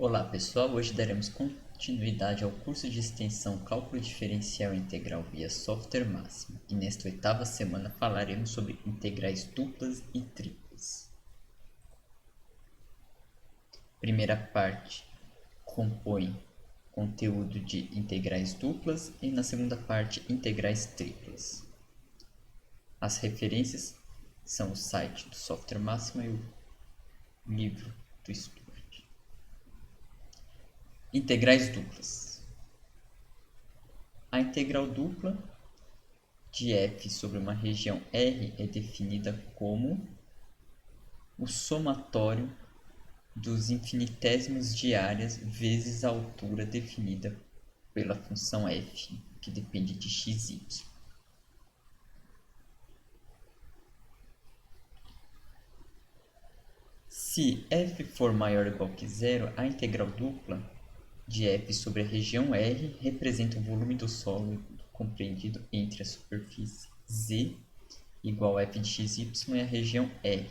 Olá pessoal, hoje daremos continuidade ao curso de extensão Cálculo Diferencial Integral via Software Máximo e nesta oitava semana falaremos sobre integrais duplas e triplas. Primeira parte compõe conteúdo de integrais duplas e na segunda parte integrais triplas. As referências são o site do Software Máximo e o livro do estudo. Integrais duplas. A integral dupla de f sobre uma região R é definida como o somatório dos infinetésimos de áreas vezes a altura definida pela função f, que depende de x e y. Se f for maior ou igual que zero, a integral dupla de f sobre a região R representa o volume do sólido compreendido entre a superfície Z igual a f de x, y e a região R.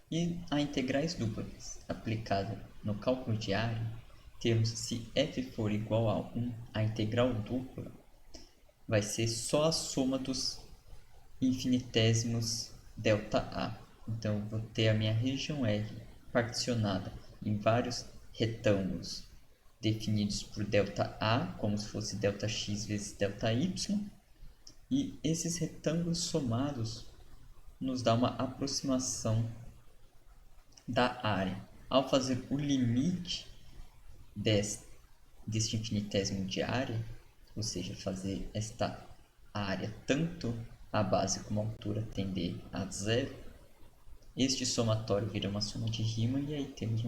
E a integrais duplas aplicada no cálculo de área, temos se f for igual a 1, a integral dupla vai ser só a soma dos infinetésimos ΔA. Então, eu vou ter a minha região R particionada em vários retângulos definidos por ΔA, como se fosse ΔX vezes ΔY, e esses retângulos somados nos dá uma aproximação da área. Ao fazer o limite deste infinitésimo de área, ou seja, fazer esta área tanto a base como a altura tender a zero, este somatório vira uma soma de Riemann e aí temos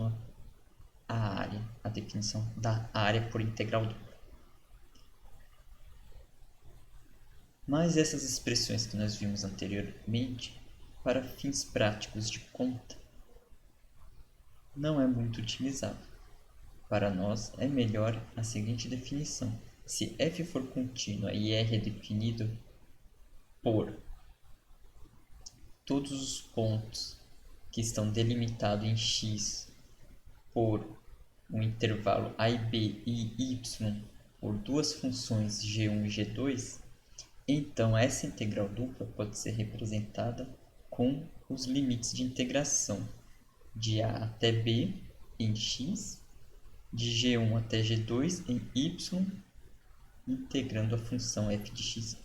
a área, a definição da área por integral dupla. Mas essas expressões que nós vimos anteriormente, para fins práticos de conta, não é muito utilizável. Para nós, é melhor a seguinte definição. Se f for contínua e r é definido por todos os pontos que estão delimitados em x por um intervalo a e b e y por duas funções g1 e g2, então essa integral dupla pode ser representada com os limites de integração de a até b em x, de g1 até g2 em y, integrando a função f de x.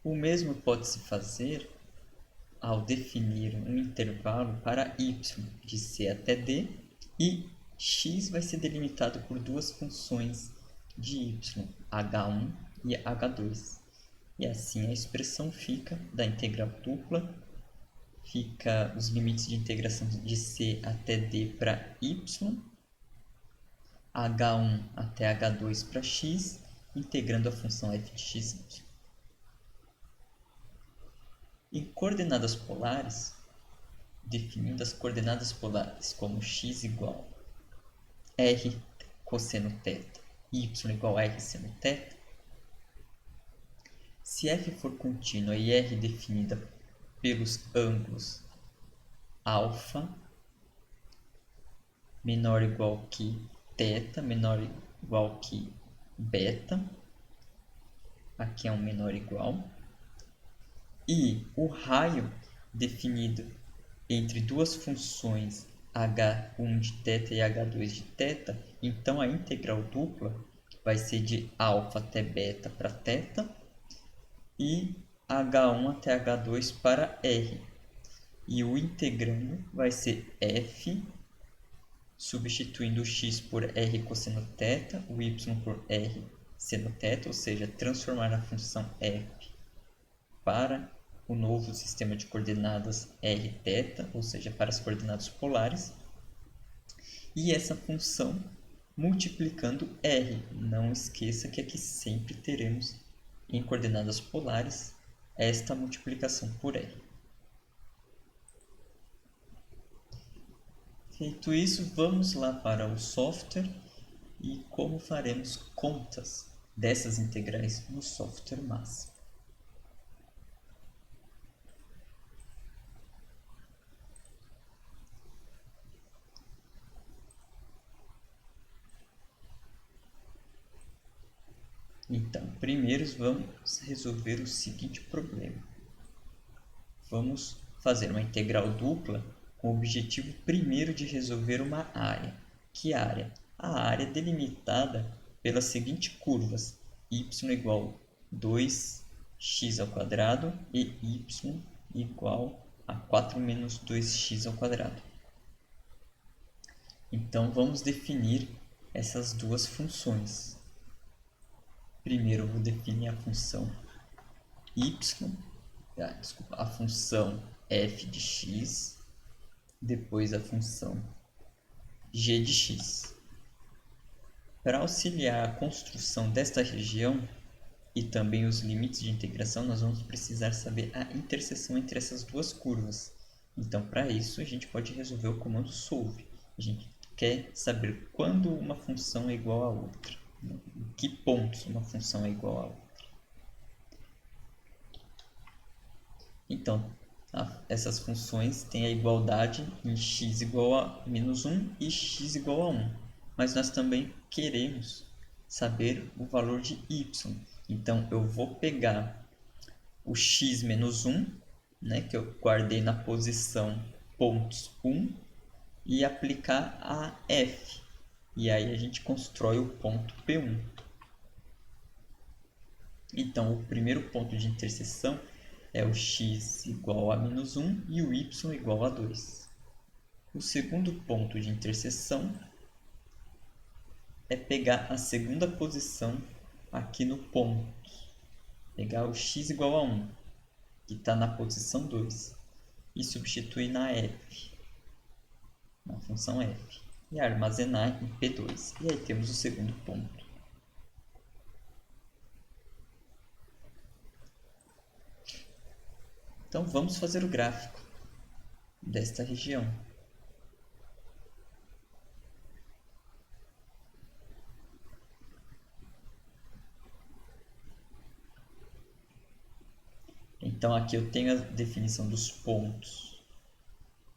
O mesmo pode-se fazer ao definir um intervalo para y de c até d e x vai ser delimitado por duas funções de y, h1 e h2. E assim a expressão fica da integral dupla, fica os limites de integração de c até d para y, h1 até h2 para x, integrando a função f de x. Em coordenadas polares, definindo as coordenadas polares como x igual r cosseno θ e y igual a r seno θ, se f for contínua e r definida pelos ângulos alfa menor ou igual que θ menor ou igual que beta, aqui é um menor ou igual, e o raio definido entre duas funções h1 de θ e h2 de θ, então a integral dupla vai ser de alfa até beta para θ e h1 até h2 para r. E o integrando vai ser f, substituindo o x por r cosseno θ, o y por r seno θ, ou seja, transformar a função f para o novo sistema de coordenadas rθ, ou seja, para as coordenadas polares, e essa função multiplicando r. Não esqueça que aqui sempre teremos em coordenadas polares esta multiplicação por r. Feito isso, vamos lá para o software e como faremos contas dessas integrais no software máximo. Então, primeiro vamos resolver o seguinte problema. Vamos fazer uma integral dupla com o objetivo primeiro de resolver uma área. Que área? A área delimitada pelas seguintes curvas: y igual a 2x ao quadrado e y igual a 4 menos 2x ao quadrado. Então, vamos definir essas duas funções. Primeiro, eu vou definir a função a função f de x, depois a função g de x. Para auxiliar a construção desta região e também os limites de integração, nós vamos precisar saber a interseção entre essas duas curvas. Então, para isso, a gente pode resolver o comando solve. A gente quer saber quando uma função é igual a outra, em que pontos uma função é igual a outra. Então, essas funções têm a igualdade em x igual a menos 1 e x igual a 1. Mas nós também queremos saber o valor de y. Então, eu vou pegar o x menos 1, né, que eu guardei na posição pontos 1, e aplicar a f. E aí a gente constrói o ponto P1. Então, o primeiro ponto de interseção é o x igual a menos 1 e o y igual a 2. O segundo ponto de interseção é pegar a segunda posição aqui no ponto. Pegar o x igual a 1, que está na posição 2, e substituir na f, na função f, e armazenar em P2. E aí temos o segundo ponto. Então vamos fazer o gráfico desta região. Então aqui eu tenho a definição dos pontos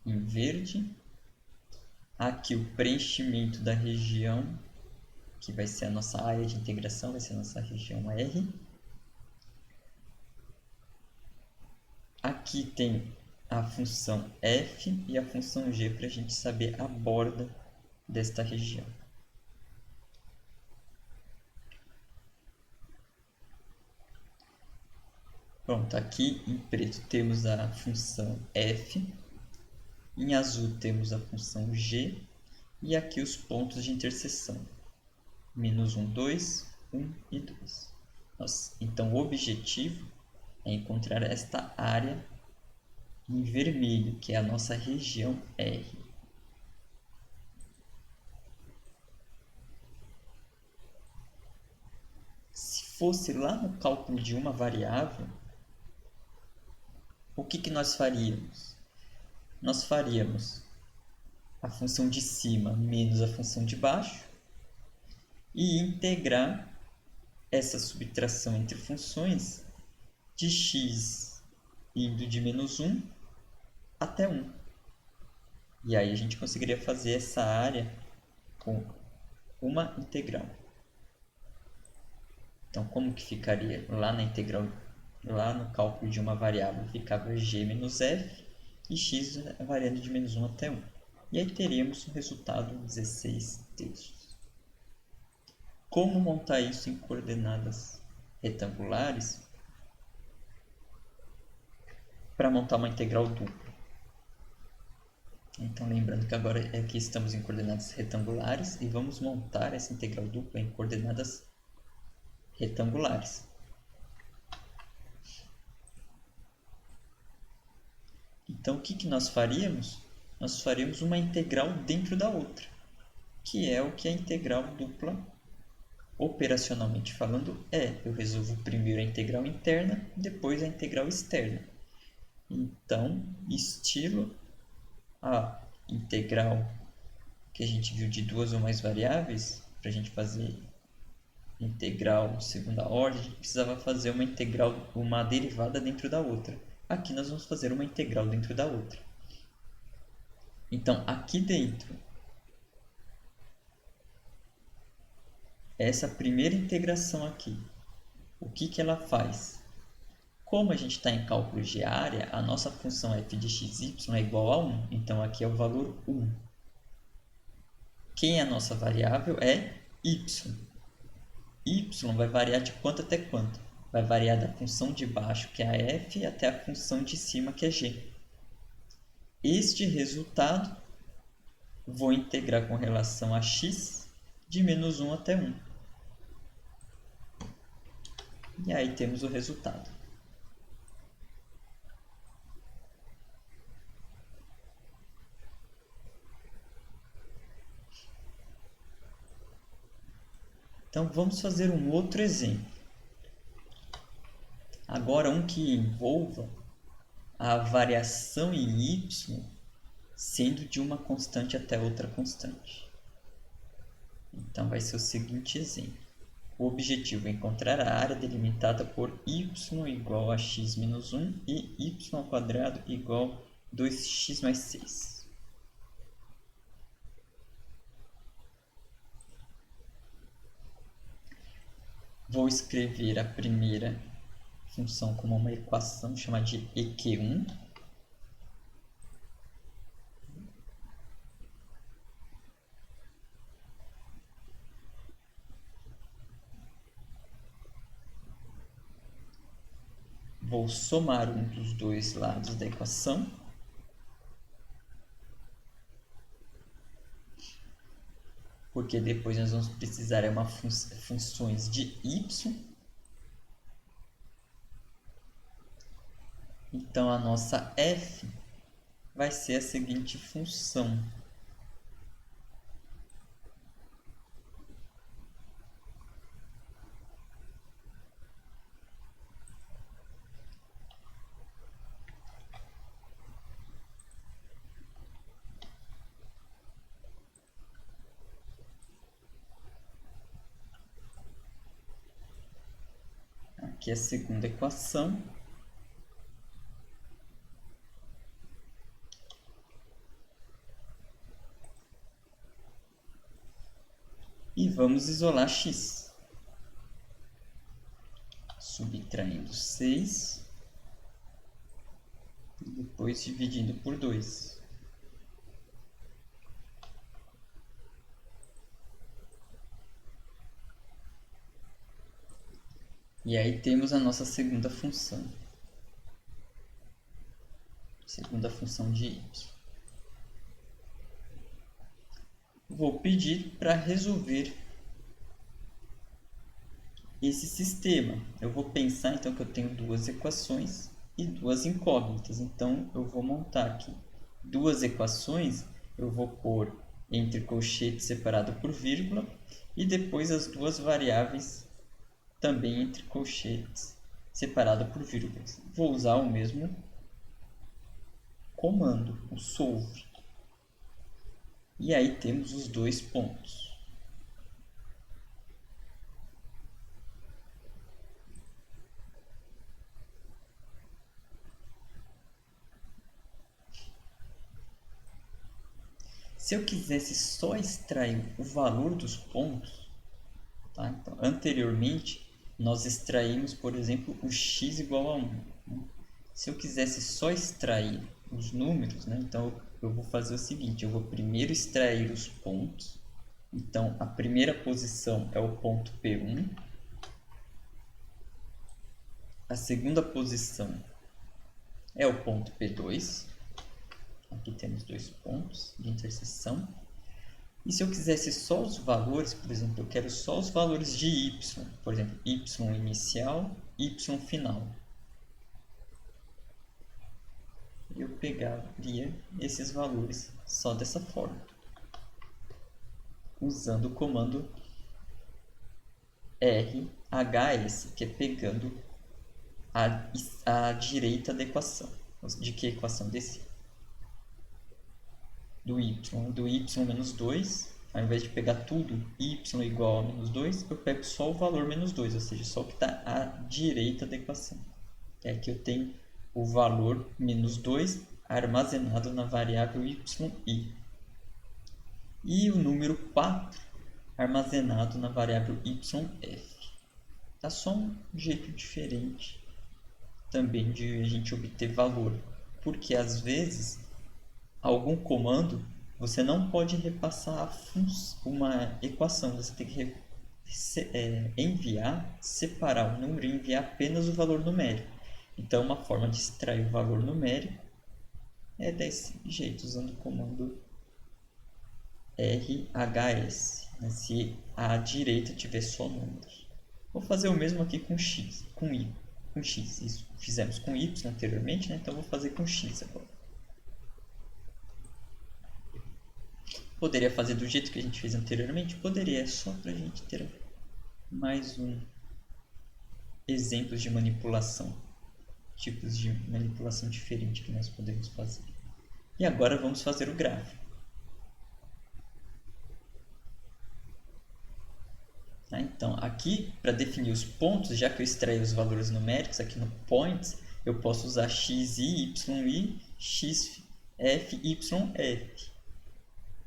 em verde. Aqui o preenchimento da região, que vai ser a nossa área de integração, vai ser a nossa região R. Aqui tem a função f e a função g para a gente saber a borda desta região. Pronto, aqui em preto temos a função f, em azul temos a função g e aqui os pontos de interseção, menos 1, 2, 1 e 2. Então o objetivo é encontrar esta área em vermelho, que é a nossa região R. Se fosse lá no cálculo de uma variável, o que nós faríamos? Nós faríamos a função de cima menos a função de baixo e integrar essa subtração entre funções de x indo de menos 1 até 1. E aí a gente conseguiria fazer essa área com uma integral. Então, como que ficaria? Lá na integral, lá no cálculo de uma variável, ficava g menos f e x variando de menos 1 até 1. E aí teríamos o resultado 16 terços. Como montar isso em coordenadas retangulares? Para montar uma integral dupla. Então, lembrando que agora aqui estamos em coordenadas retangulares e vamos montar essa integral dupla em coordenadas retangulares. Então, o que nós faríamos? Nós faríamos uma integral dentro da outra, que é o que a integral dupla, operacionalmente falando, é. Eu resolvo primeiro a integral interna, depois a integral externa. Então, estilo a integral que a gente viu de duas ou mais variáveis, para a gente fazer integral de segunda ordem, a gente precisava fazer uma integral, uma derivada dentro da outra. Aqui nós vamos fazer uma integral dentro da outra. Então, aqui dentro, essa primeira integração aqui, O que ela faz? Como a gente está em cálculo de área, a nossa função f de xy é igual a 1. Então, aqui é o valor 1. Quem é a nossa variável é y. Y vai variar de quanto até quanto? Vai variar da função de baixo, que é a f, até a função de cima, que é g. Este resultado vou integrar com relação a x de menos 1 até 1. E aí temos o resultado. Então, vamos fazer um outro exemplo. Agora, um que envolva a variação em y sendo de uma constante até outra constante. Então, vai ser o seguinte exemplo. O objetivo é encontrar a área delimitada por y igual a x menos 1 e y² igual a 2x mais 6. Vou escrever a primeira função como uma equação chamada de EQ1. Vou somar um dos dois lados da equação. Porque depois nós vamos precisar de funções de y. Então, a nossa f vai ser a seguinte função. Aqui é a segunda equação. E vamos isolar x. Subtraindo 6. E depois dividindo por 2. E aí temos a nossa segunda função. Segunda função de y. Vou pedir para resolver esse sistema. Eu vou pensar então que eu tenho duas equações e duas incógnitas. Então eu vou montar aqui duas equações, eu vou pôr entre colchetes separado por vírgula e depois as duas variáveis também entre colchetes separado por vírgulas. Vou usar o mesmo comando, o solve. E aí temos os dois pontos. Se eu quisesse só extrair o valor dos pontos, tá? Então, anteriormente nós extraímos, por exemplo, o x igual a 1. Se eu quisesse só extrair os números, né? Então eu vou fazer o seguinte, eu vou primeiro extrair os pontos. Então a primeira posição é o ponto P1. A segunda posição é o ponto P2. Aqui temos dois pontos de interseção. E se eu quisesse só os valores, por exemplo, eu quero só os valores de y. Por exemplo, y inicial, y final. Eu pegaria esses valores só dessa forma. Usando o comando RHS, que é pegando a direita da equação. De que equação? Desse? Do y menos 2, ao invés de pegar tudo y igual a menos 2, eu pego só o valor menos 2, ou seja, só o que está à direita da equação. Que é que eu tenho o valor menos 2 armazenado na variável yi. E o número 4 armazenado na variável yf. Tá só um jeito diferente também de a gente obter valor, porque às vezes algum comando você não pode repassar uma equação, você tem que enviar, separar o número e enviar apenas o valor numérico. Então, uma forma de extrair o valor numérico é desse jeito, usando o comando RHS, né? Se a direita tiver só números. Vou fazer o mesmo aqui com x, com y, com x. Isso fizemos com y anteriormente, né? Então vou fazer com x agora. Poderia fazer do jeito que a gente fez anteriormente? Poderia, só para a gente ter mais exemplos de manipulação, tipos de manipulação diferente que nós podemos fazer. E agora vamos fazer o gráfico. Tá? Então, aqui, para definir os pontos, já que eu extraí os valores numéricos aqui no points, eu posso usar xi, yi, xf, yf.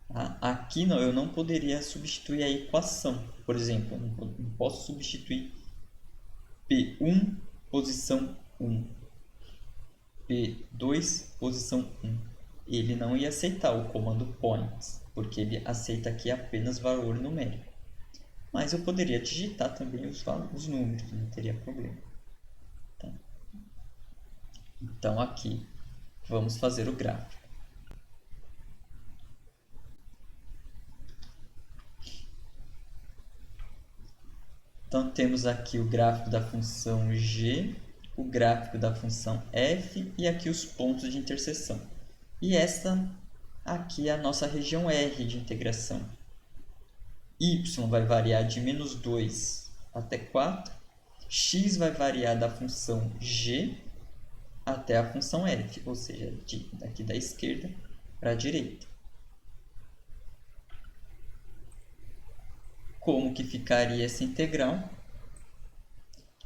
Tá? Aqui não, eu não poderia substituir a equação. Por exemplo, eu não posso substituir P1, posição 1, P2, posição 1. Ele não ia aceitar o comando points, porque ele aceita aqui apenas valor numérico. Mas eu poderia digitar também os números, não teria problema. Tá? Então, aqui, vamos fazer o gráfico. Então, temos aqui o gráfico da função g, o gráfico da função f e aqui os pontos de interseção. E esta aqui é a nossa região R de integração. Y vai variar de menos 2 até 4. X vai variar da função g até a função f, ou seja, daqui da esquerda para a direita. Como que ficaria essa integral?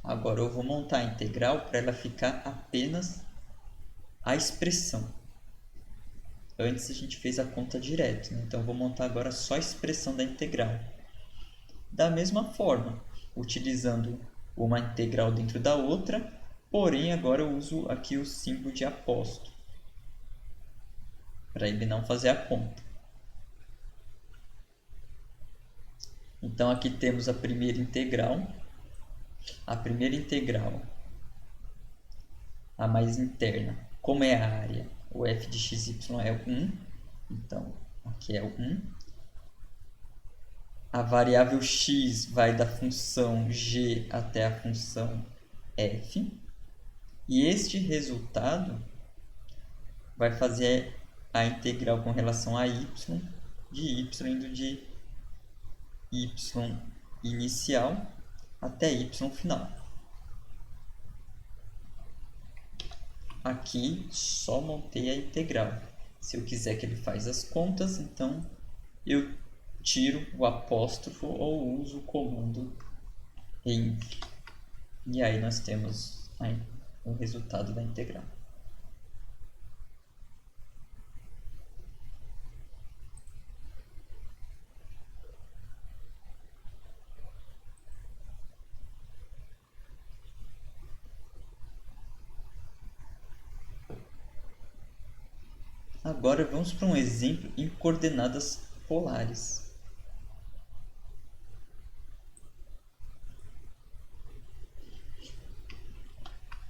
Agora eu vou montar a integral para ela ficar apenas a expressão. Antes a gente fez a conta direto, né? Então eu vou montar agora só a expressão da integral. Da mesma forma, utilizando uma integral dentro da outra, porém agora eu uso aqui o símbolo de apóstrofo, para ele não fazer a conta. Então aqui temos a primeira integral. A primeira integral, a mais interna, como é a área? O f de xy é 1, então aqui é o 1. A variável x vai da função g até a função f. E este resultado vai fazer a integral com relação a y, de y indo de y inicial até y final. Aqui só montei a integral. Se eu quiser que ele faça as contas, então eu tiro o apóstrofo ou uso o comando ENV. E aí nós temos o resultado da integral. Agora vamos para um exemplo em coordenadas polares.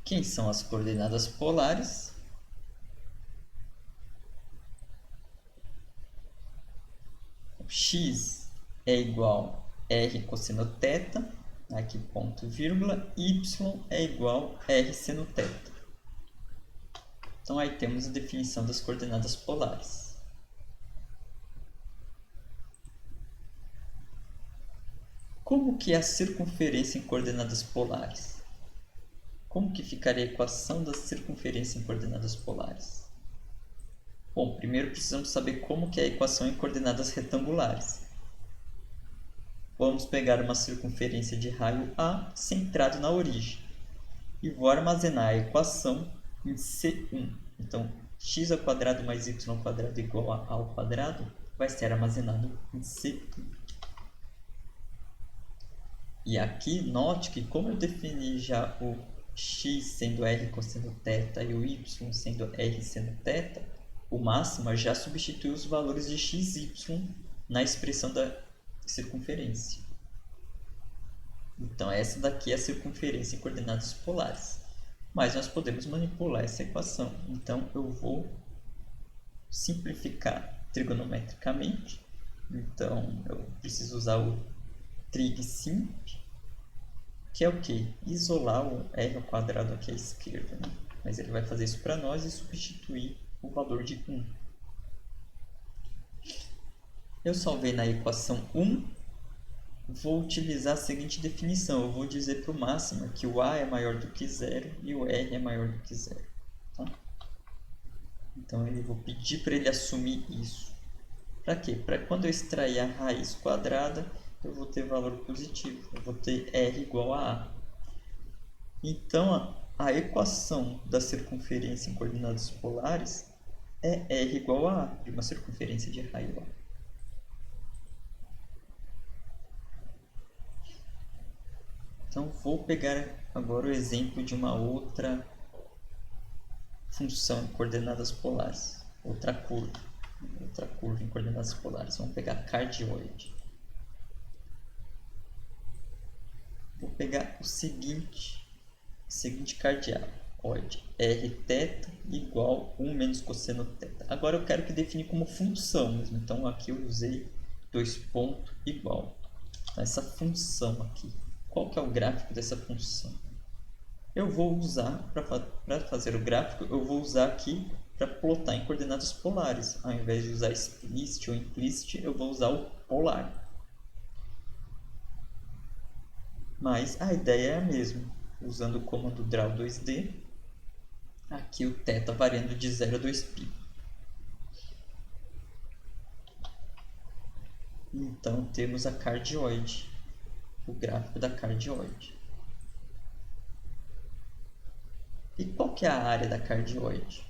Quem são as coordenadas polares? X é igual a R cosseno θ, aqui ponto vírgula, y é igual a R seno θ. Então aí temos a definição das coordenadas polares. Como que é a circunferência em coordenadas polares? Como que ficaria a equação da circunferência em coordenadas polares? Bom, primeiro precisamos saber como que é a equação em coordenadas retangulares. Vamos pegar uma circunferência de raio A centrado na origem e vou armazenar a equação em C1. Então, x² mais y² igual a ao quadrado vai ser armazenado em C1. E aqui, note que como eu defini já o x sendo r cosseno θ e o y sendo r seno θ, o máxima já substitui os valores de x e y na expressão da circunferência. Então, essa daqui é a circunferência em coordenadas polares. Mas nós podemos manipular essa equação. Então, eu vou simplificar trigonometricamente. Então, eu preciso usar o trig simp, que é o quê? Isolar o r ao quadrado aqui à esquerda, né? Mas ele vai fazer isso para nós e substituir o valor de 1. Eu salvei na equação 1. Vou utilizar a seguinte definição. Eu vou dizer para o máximo que o a é maior do que 0 e o r é maior do que 0. Tá? Então, eu vou pedir para ele assumir isso. Para quê? Para quando eu extrair a raiz quadrada, eu vou ter valor positivo. Eu vou ter r igual a a. Então, a equação da circunferência em coordenadas polares é r igual a de uma circunferência de raio a. Então, vou pegar agora o exemplo de uma outra função em coordenadas polares, outra curva em coordenadas polares. Vamos pegar a cardioide. Vou pegar o seguinte cardioide, rθ igual 1 menos cosseno θ. Agora eu quero que define como função mesmo, então aqui eu usei 2 pontos igual. Então, essa função aqui, qual que é o gráfico dessa função? Eu vou usar, para fazer o gráfico, eu vou usar aqui para plotar em coordenadas polares. Ao invés de usar explicit ou implicit, eu vou usar o polar. Mas a ideia é a mesma. Usando o comando draw 2D, aqui o θ variando de 0 a 2π. Então temos a cardioide, o gráfico da cardioide. E qual que é a área da cardioide?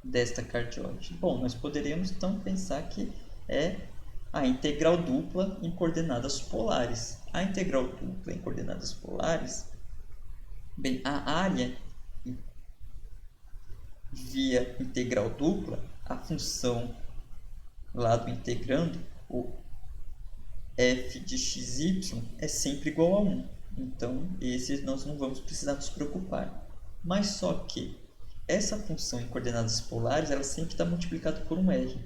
Desta cardioide? Bom, nós poderíamos então pensar que é a integral dupla em coordenadas polares. A integral dupla em coordenadas polares, bem, a área via integral dupla, a função lá do integrando, o f de xy é sempre igual a 1. Então, esse nós não vamos precisar nos preocupar. Mas só que essa função em coordenadas polares, ela sempre está multiplicada por um r.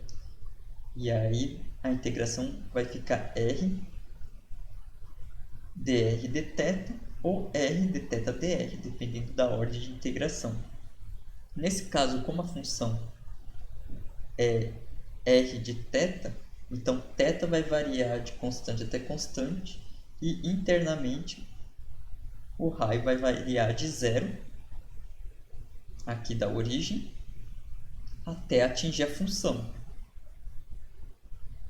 E aí, a integração vai ficar r dr dθ ou r dθ dr, dependendo da ordem de integração. Nesse caso, como a função é r de θ, então θ vai variar de constante até constante e internamente o raio vai variar de 0, aqui da origem, até atingir a função.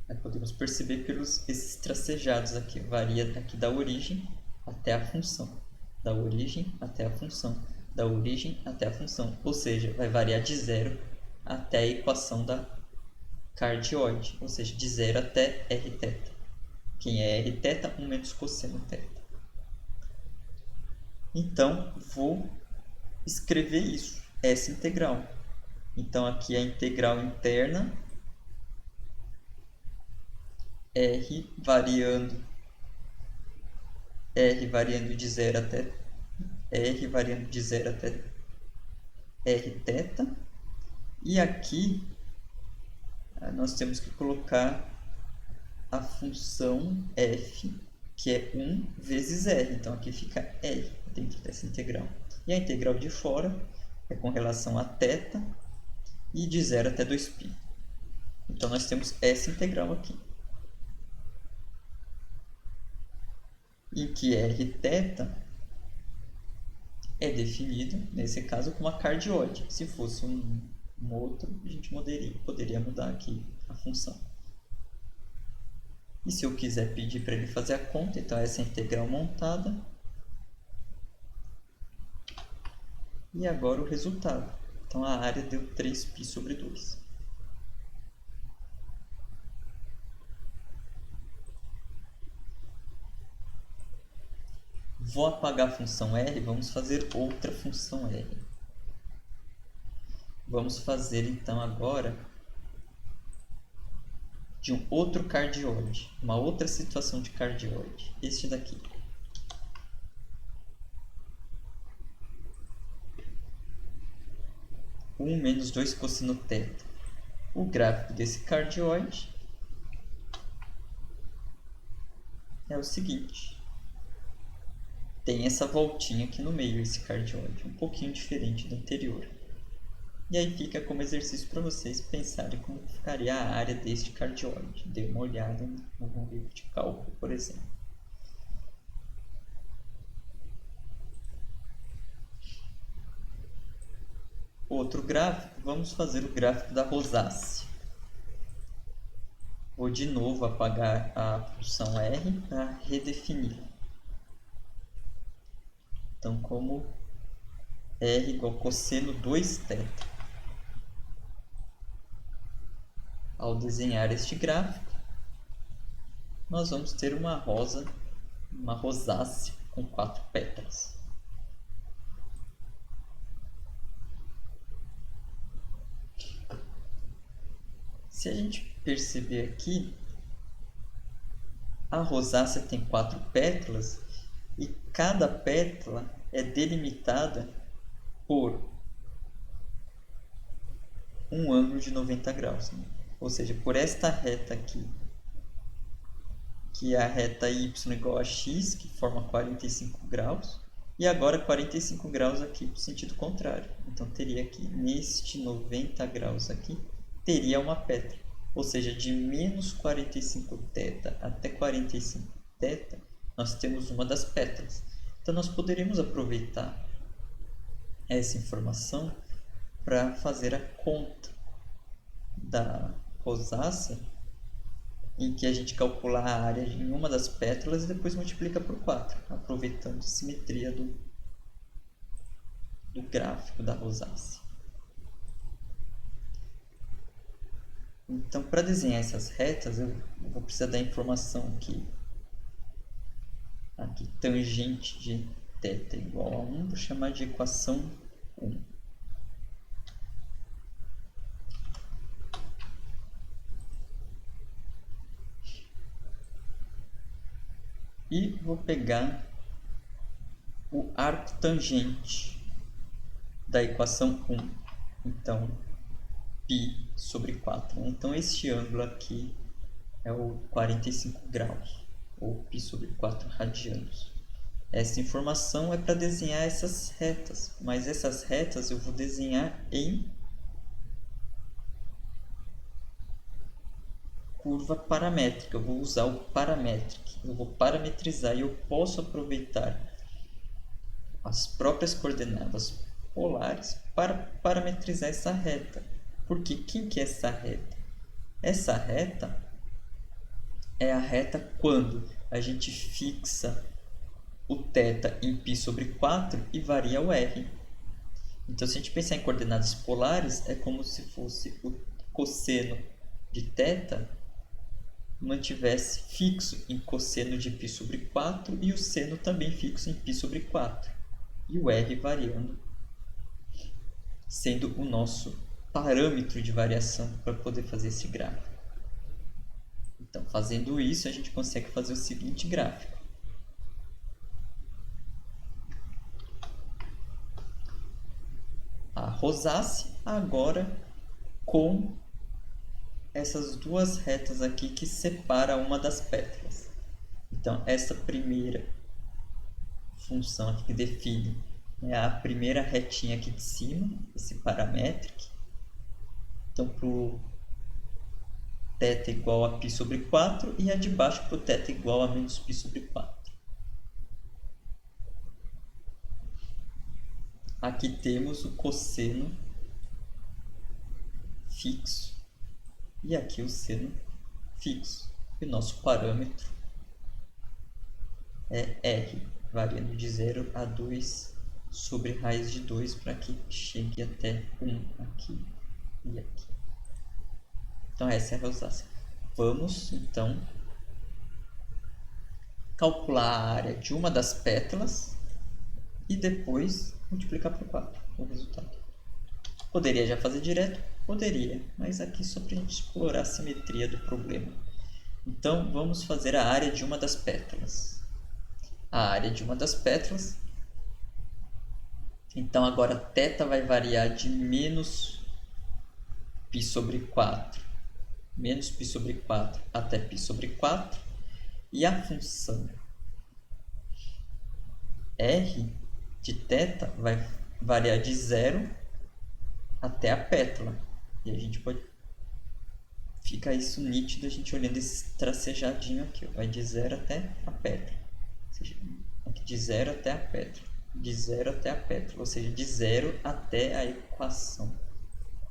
Aí podemos perceber pelos esses tracejados aqui, varia aqui da origem até a função, da origem até a função, da origem até a função, ou seja, vai variar de 0 até a equação da cardioide, ou seja, de 0 até rθ. Quem é rθ? 1 menos cosseno θ. Então, vou escrever isso, essa integral. Então, aqui é a integral interna, r variando de 0 até r variando de 0 até rθ. E aqui nós temos que colocar a função f, que é 1 vezes r. Então, aqui fica r dentro dessa integral. E a integral de fora é com relação a θ e de 0 até 2π. Então, nós temos essa integral aqui. Em que rθ é definido, nesse caso, como a cardioide. Se fosse um outro, a gente poderia mudar aqui a função. E se eu quiser pedir para ele fazer a conta, então essa é a integral montada. E agora o resultado. Então a área deu 3π sobre 2. Vou apagar a função R, vamos fazer outra função R. Vamos fazer então agora de um outro cardioide, uma outra situação de cardioide, este daqui. Menos 2 cosseno θ. O gráfico desse cardioide é o seguinte. Tem essa voltinha aqui no meio, esse cardioide, um pouquinho diferente do anterior. E aí fica como exercício para vocês pensarem como ficaria a área deste cardioide. Dê uma olhada no livro de cálculo, por exemplo. Outro gráfico, vamos fazer o gráfico da rosácea. Vou de novo apagar a função R para redefinir. Então, como R igual cosseno 2θ. Ao desenhar este gráfico, nós vamos ter uma rosácea com 4 pétalas. Se a gente perceber aqui, a rosácea tem 4 pétalas e cada pétala é delimitada por um ângulo de 90 graus. Né? Ou seja, por esta reta aqui, que é a reta y igual a x, que forma 45 graus, e agora 45 graus aqui para o sentido contrário. Então, teria aqui, neste 90 graus aqui, teria uma pétala. Ou seja, de menos 45θ até 45θ, nós temos uma das pétalas. Então, nós poderíamos aproveitar essa informação para fazer a conta da rosácea, em que a gente calcula a área em uma das pétalas e depois multiplica por 4, aproveitando a simetria do gráfico da rosácea. Então, para desenhar essas retas, eu vou precisar da informação aqui tangente de θ igual a 1, vou chamar de equação 1. E vou pegar o arco tangente da equação 1. Então, π sobre 4. Né? Então, este ângulo aqui é o 45 graus, ou π sobre 4 radianos. Essa informação é para desenhar essas retas, mas essas retas eu vou desenhar em curva paramétrica. Eu vou usar o parametric, eu vou parametrizar e eu posso aproveitar as próprias coordenadas polares para parametrizar essa reta. Porque quem que é essa reta? Essa reta é a reta quando a gente fixa o θ em π sobre 4 e varia o r. Então, se a gente pensar em coordenadas polares, é como se fosse o cosseno de θ mantivesse fixo em cosseno de π sobre 4 e o seno também fixo em π sobre 4. E o r variando, sendo o nosso parâmetro de variação para poder fazer esse gráfico. Então, fazendo isso, a gente consegue fazer o seguinte gráfico. A rosácea agora com essas duas retas aqui que separam uma das pétalas. Então, essa primeira função aqui que define é a primeira retinha aqui de cima, esse parametric. Então, para o θ igual a π sobre 4 e a de baixo para o θ igual a menos π sobre 4. Aqui temos o cosseno fixo e aqui o seno fixo. E o nosso parâmetro é R, variando de 0 a 2 sobre raiz de 2 para que chegue até 1 aqui e aqui. Então, essa é a rosácea. Vamos, então, calcular a área de uma das pétalas e depois multiplicar por 4 o resultado. Poderia já fazer direto? Poderia, mas aqui só para a gente explorar a simetria do problema. Então, vamos fazer a área de uma das pétalas. A área de uma das pétalas. Então, agora θ vai variar de menos π sobre 4, menos π sobre 4 até π sobre 4. E a função R de θ vai variar de 0 até a pétala. E a gente pode... Fica isso nítido a gente olhando esse tracejadinho aqui. Ó. Vai de 0 até a pétala. Ou seja, aqui de 0 até a pétala. De 0 até a pétala. Ou seja, de 0 até a equação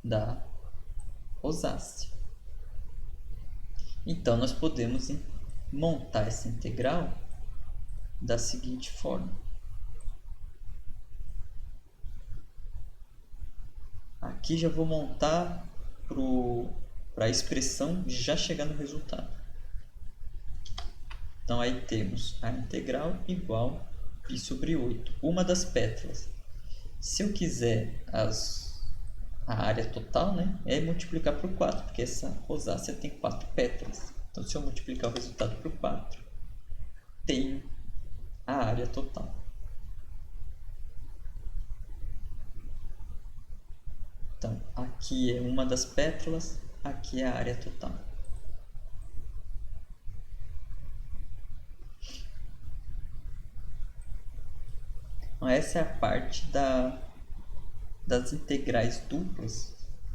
da rosácea. Então, nós podemos montar essa integral da seguinte forma. Aqui já vou montar para a expressão já chegar no resultado. Então, aí temos a integral igual π sobre 8, uma das pétalas. Se eu quiser a área total, né, é multiplicar por 4, porque essa rosácea tem 4 pétalas. Então, se eu multiplicar o resultado por 4, tenho a área total. Então, aqui é uma das pétalas, aqui é a área total. Então, essa é a parte das integrais duplas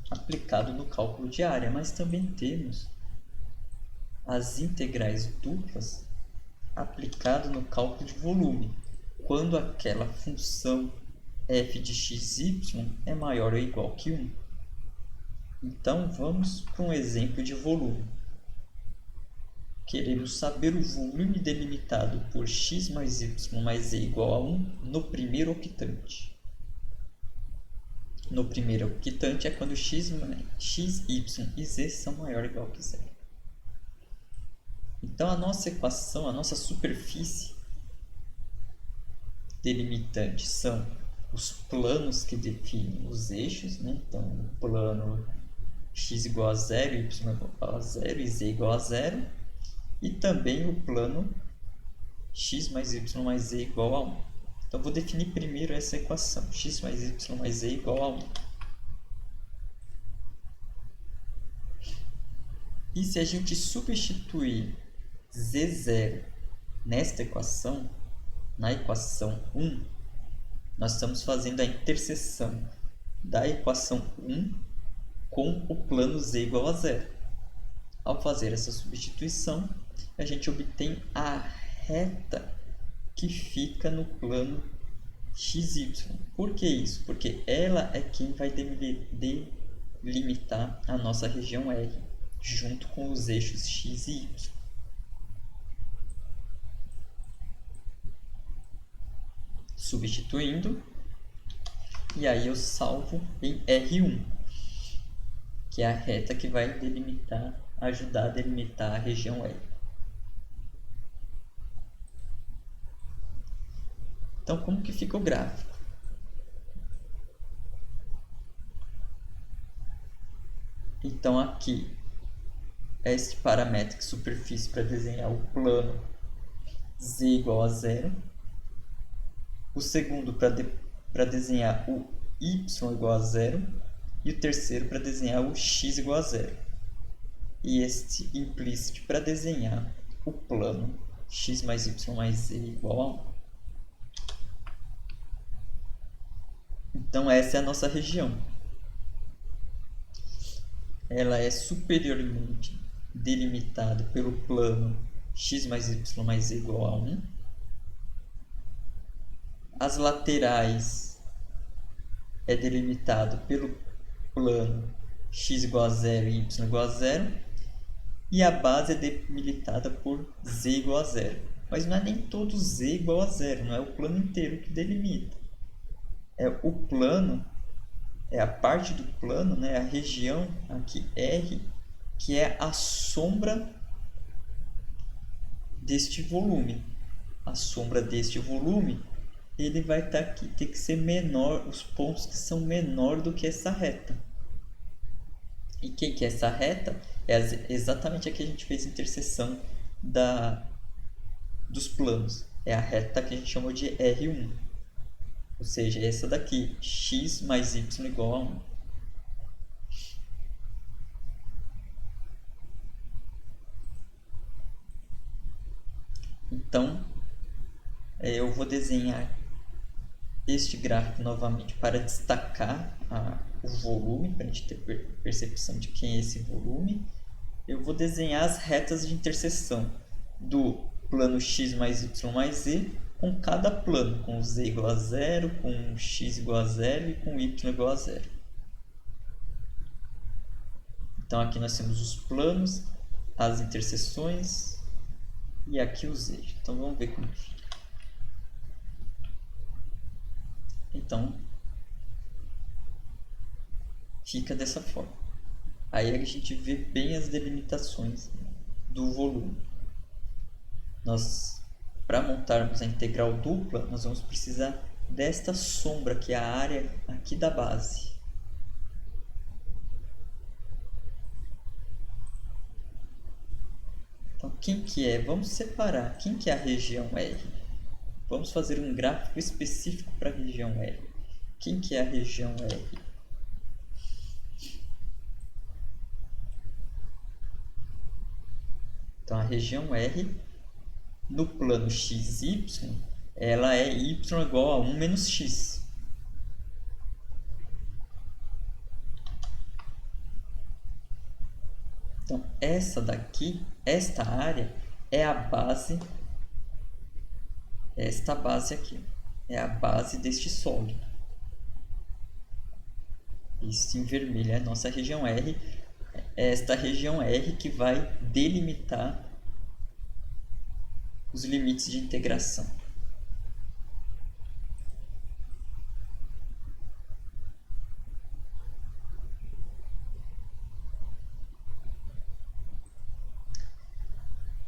aplicado no cálculo de área, mas também temos as integrais duplas aplicado no cálculo de volume, quando aquela função f de xy é maior ou igual que 1. Então, vamos para um exemplo de volume. Queremos saber o volume delimitado por x mais y mais z igual a 1 no primeiro octante. No primeiro octante é quando x, y e z são maior ou igual que 0. Então, a nossa equação, a nossa superfície delimitante são os planos que definem os eixos, né? Então, o plano x igual a 0, y igual a 0 e z igual a 0. E também o plano x mais y mais z igual a 1. Então, vou definir primeiro essa equação, x mais y mais z igual a 1. E se a gente substituir z0 nesta equação, na equação 1, nós estamos fazendo a interseção da equação 1 com o plano z igual a 0. Ao fazer essa substituição, a gente obtém a reta que fica no plano xy. Por que isso? Porque ela é quem vai delimitar a nossa região R, junto com os eixos x e y. Substituindo, e aí eu salvo em R1, que é a reta que vai ajudar a delimitar a região R. Então, como que fica o gráfico? Então, aqui é este paramétrico superfície para desenhar o plano z igual a 0. O segundo para desenhar o y igual a 0. E o terceiro para desenhar o x igual a 0. E este implicit para desenhar o plano x mais y mais z igual a 1. Então, essa é a nossa região. Ela é superiormente delimitada pelo plano x mais y mais z igual a 1. As laterais é delimitado pelo plano x igual a 0 e y igual a 0. E a base é delimitada por z igual a 0. Mas não é nem todo z igual a 0, não é o plano inteiro que delimita. É o plano, é a parte do plano, né, a região aqui R, que é a sombra deste volume. a sombra deste volume, ele vai ter que ser menor, os pontos que são menor do que essa reta. E que é essa reta? É exatamente a que a gente fez a interseção dos planos. É a reta que a gente chamou de R1. Ou seja, é essa daqui, x mais y igual a 1. Então, eu vou desenhar este gráfico novamente para destacar o volume, para a gente ter percepção de quem é esse volume. Eu vou desenhar as retas de interseção do plano x mais y mais z com cada plano, com z igual a 0, com x igual a 0 e com y igual a 0. Então aqui nós temos os planos, as interseções e aqui os eixos. Então vamos ver como fica. Então fica dessa forma. Aí a gente vê bem as delimitações do volume. Para montarmos a integral dupla, nós vamos precisar desta sombra, que é a área aqui da base. Então, quem que é? Vamos separar. Quem que é a região R? Vamos fazer um gráfico específico para a região R. Quem que é a região R? Então, a região R, no plano xy, ela é y igual a 1 menos x. Então, esta área é a base, esta base aqui, é a base deste sólido. Isso em vermelho é a nossa região R, é esta região R que vai delimitar os limites de integração.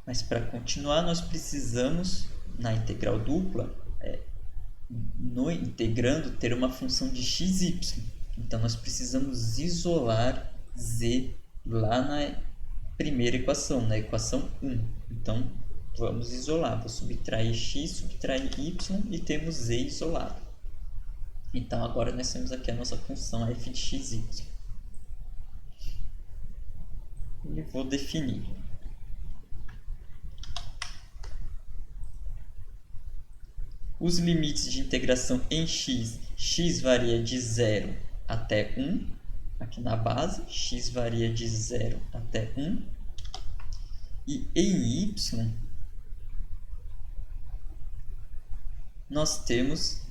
Mas para continuar, nós precisamos, na integral dupla, no integrando, ter uma função de x, y. Então, nós precisamos isolar z lá na primeira equação, na equação 1. Então, vamos isolar. Vou subtrair x, subtrair y e temos z isolado. Então, agora nós temos aqui a nossa função f de x, y. E vou definir. Os limites de integração em x, x varia de 0 até 1, aqui na base, x varia de 0 até 1, e em y, nós temos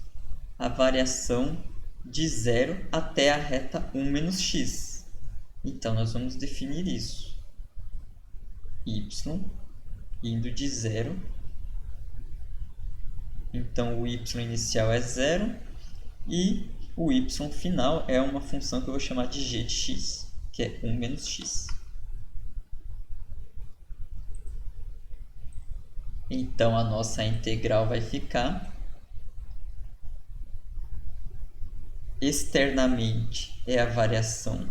a variação de 0 até a reta 1 menos x. Então, nós vamos definir isso. Y indo de 0. Então, o y inicial é 0 e o y final é uma função que eu vou chamar de g de x, que é 1 menos x. Então, a nossa integral vai ficar externamente é a variação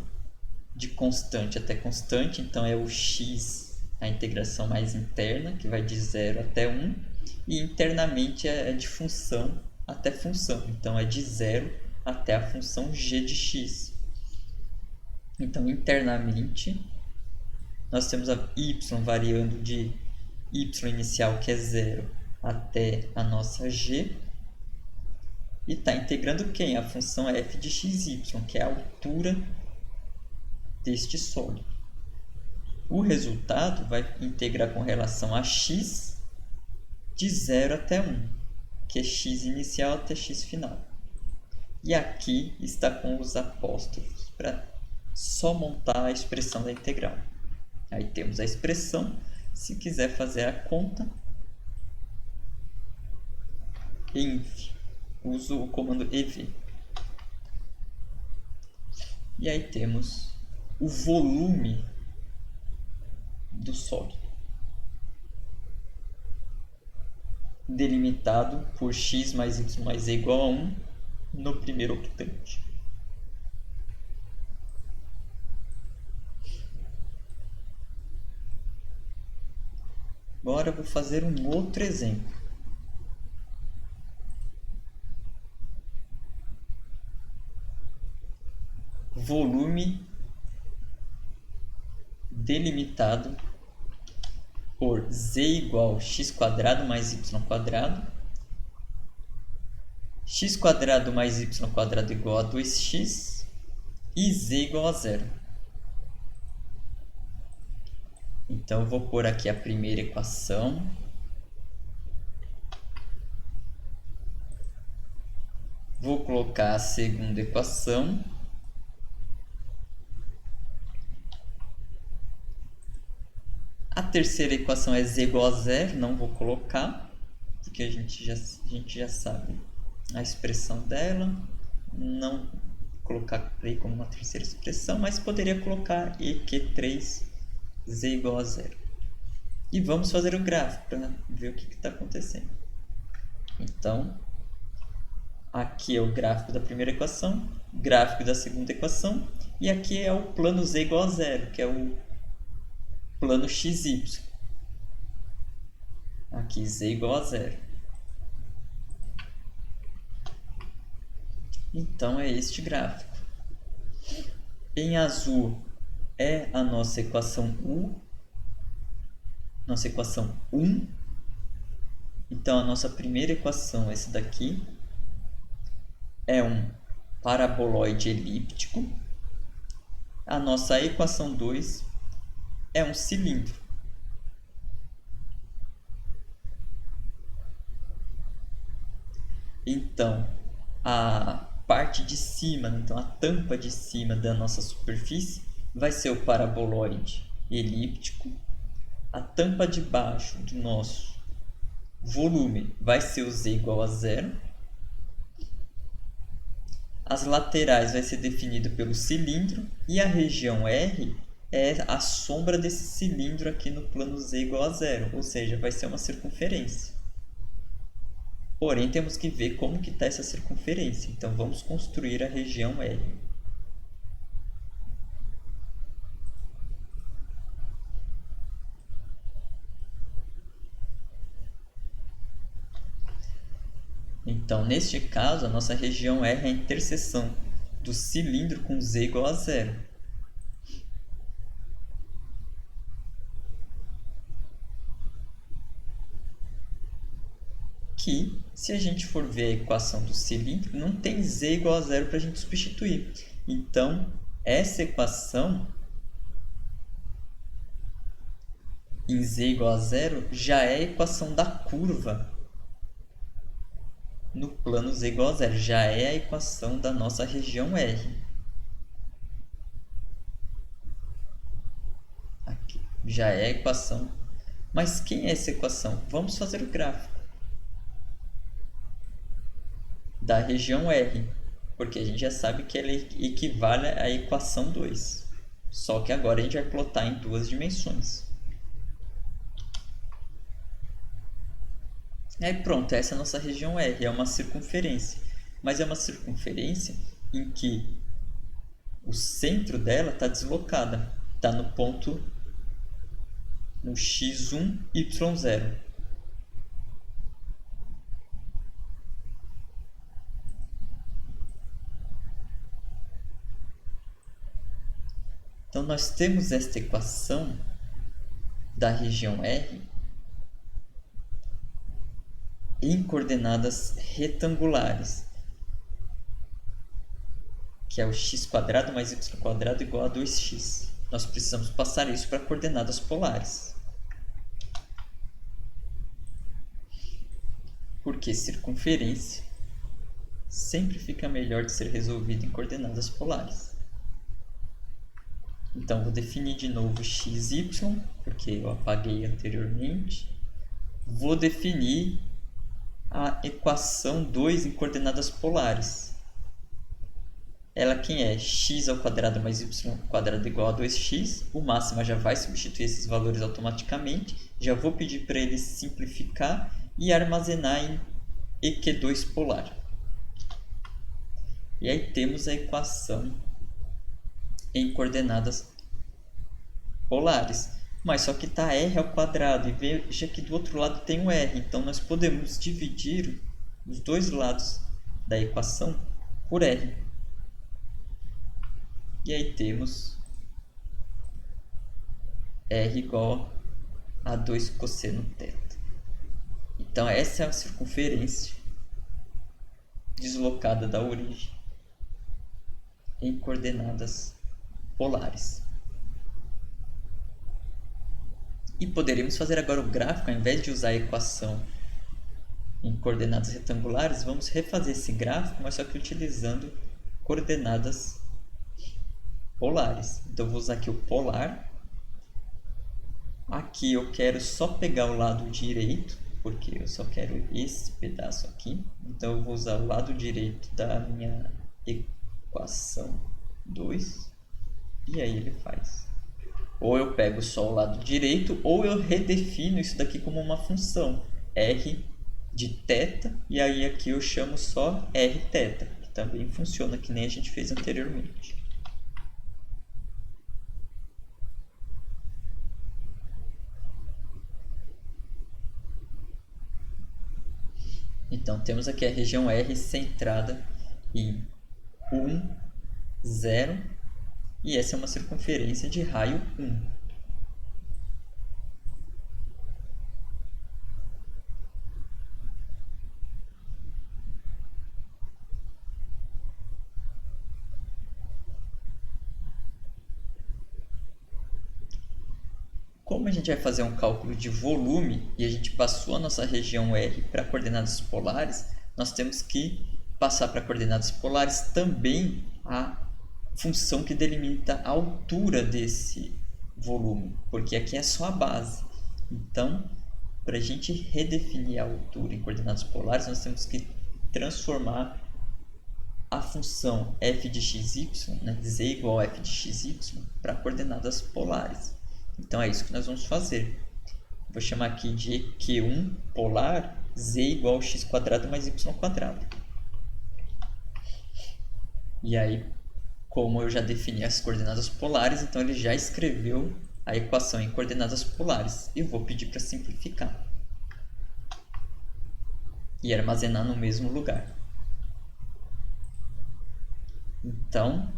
de constante até constante, então é o x, a integração mais interna, que vai de 0 até 1. E internamente é de função até função. Então, é de 0 até a função g de x. Então, internamente, nós temos a y variando de y inicial, que é 0, até a nossa g. E está integrando quem? A função f de xy, que é a altura deste sólido. O resultado vai integrar com relação a x de 0 até 1, que é x inicial até x final. E aqui está com os apóstrofos para só montar a expressão da integral. Aí temos a expressão. Se quiser fazer a conta, uso o comando ev. E aí temos o volume do sólido. delimitado por x mais y mais z igual a 1 no primeiro octante. Agora eu vou fazer um outro exemplo. Volume delimitado por z igual a x² mais y², x² mais y² igual a 2x e z igual a 0. Então, eu vou pôr aqui a primeira equação. Vou colocar a segunda equação. A terceira equação é z igual a 0, não vou colocar, porque a gente já sabe a expressão dela. Não colocar como uma terceira expressão, mas poderia colocar EQ3 z igual a 0. E vamos fazer o gráfico para ver o que está acontecendo. Então, aqui é o gráfico da primeira equação, gráfico da segunda equação, e aqui é o plano z igual a 0, que é o plano xy. Aqui z igual a 0. Então é este gráfico. Em azul é a nossa equação U, nossa equação 1. Então a nossa primeira equação, essa daqui, é um paraboloide elíptico. A nossa equação 2 é um cilindro. Então, a parte de cima, então a tampa de cima da nossa superfície vai ser o paraboloide elíptico. A tampa de baixo do nosso volume vai ser o z igual a 0. As laterais vai ser definido pelo cilindro e a região R é a sombra desse cilindro aqui no plano z igual a 0, ou seja, vai ser uma circunferência. Porém, temos que ver como que está essa circunferência. Então, vamos construir a região R. Então, neste caso, a nossa região R é a interseção do cilindro com z igual a 0. Que, se a gente for ver a equação do cilindro, não tem z igual a 0 para a gente substituir. Então, essa equação em z igual a 0 já é a equação da curva no plano z igual a 0. Já é a equação da nossa região R. Aqui, já é a equação. Mas quem é essa equação? Vamos fazer o gráfico da região R, porque a gente já sabe que ela equivale à equação 2. Só que agora a gente vai plotar em duas dimensões. Aí pronto, essa é a nossa região R, é uma circunferência. Mas é uma circunferência em que o centro dela está deslocada. Está no ponto no x1, y0. Então, nós temos esta equação da região R em coordenadas retangulares, que é o x² mais y² igual a 2x. Nós precisamos passar isso para coordenadas polares. Porque circunferência sempre fica melhor de ser resolvida em coordenadas polares. Então, vou definir de novo x, y, porque eu apaguei anteriormente. Vou definir a equação 2 em coordenadas polares. Ela quem é? X² mais y² igual a 2x. O máximo já vai substituir esses valores automaticamente. Já vou pedir para ele simplificar e armazenar em EQ2 polar. E aí temos a equação em coordenadas polares. Mas só que está r ao quadrado, e veja que do outro lado tem um r. Então nós podemos dividir os dois lados da equação por r. E aí temos r igual a 2 cosseno θ. Então essa é a circunferência deslocada da origem em coordenadas polares. E poderíamos fazer agora o gráfico, ao invés de usar a equação em coordenadas retangulares, vamos refazer esse gráfico, mas só que utilizando coordenadas polares. Então eu vou usar aqui o polar. Aqui eu quero só pegar o lado direito, porque eu só quero esse pedaço aqui. Então eu vou usar o lado direito da minha equação 2. E aí ele faz. Ou eu pego só o lado direito, ou eu redefino isso daqui como uma função. R de θ, e aí aqui eu chamo só Rθ, que também funciona que nem a gente fez anteriormente. Então temos aqui a região R centrada em 1, 0, e essa é uma circunferência de raio 1. Como a gente vai fazer um cálculo de volume e a gente passou a nossa região R para coordenadas polares, nós temos que passar para coordenadas polares também a função que delimita a altura desse volume, porque aqui é só a base. Então, para a gente redefinir a altura em coordenadas polares, nós temos que transformar a função f de xy, né, z igual a f de xy, para coordenadas polares. Então é isso que nós vamos fazer. Vou chamar aqui de EQ1 polar, z igual a x² mais y². E aí, como eu já defini as coordenadas polares, então ele já escreveu a equação em coordenadas polares. E vou pedir para simplificar. E armazenar no mesmo lugar. Então,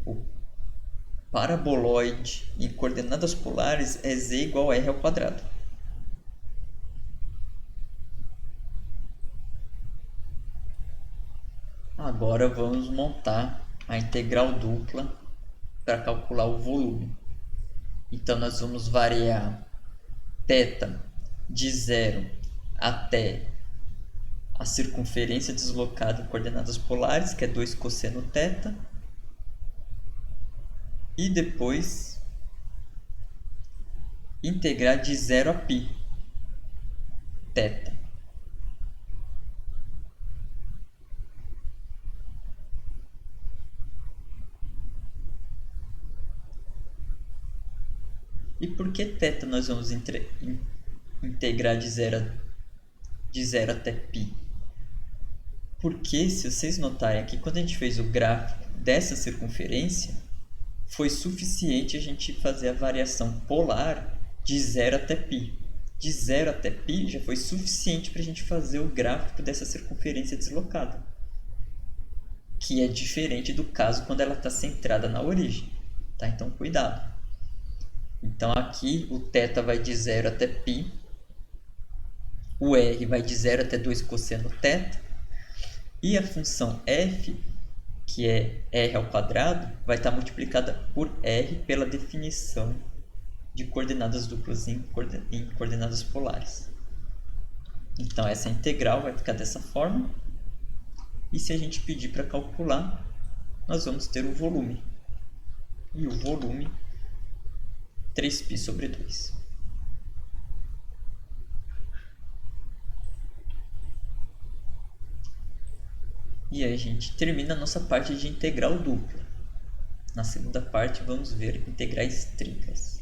o paraboloide em coordenadas polares é z igual a r². Agora vamos montar a integral dupla para calcular o volume. Então nós vamos variar θ de 0 até a circunferência deslocada em coordenadas polares, que é 2 cosseno θ. E depois integrar de 0 a π θ. E por que θ nós vamos integrar de 0 até π? Porque, se vocês notarem aqui, quando a gente fez o gráfico dessa circunferência, foi suficiente a gente fazer a variação polar de 0 até π. De 0 até π já foi suficiente para a gente fazer o gráfico dessa circunferência deslocada, que é diferente do caso quando ela está centrada na origem. Tá? Então, cuidado. Então, aqui o θ vai de 0 até π, o r vai de 0 até 2 cosseno θ, e a função f, que é r², vai estar multiplicada por r pela definição de coordenadas duplas em coordenadas polares. Então, essa integral vai ficar dessa forma. E se a gente pedir para calcular, nós vamos ter o volume. E o volume, 3π sobre 2. E aí a gente termina a nossa parte de integral dupla. Na segunda parte vamos ver integrais triplas.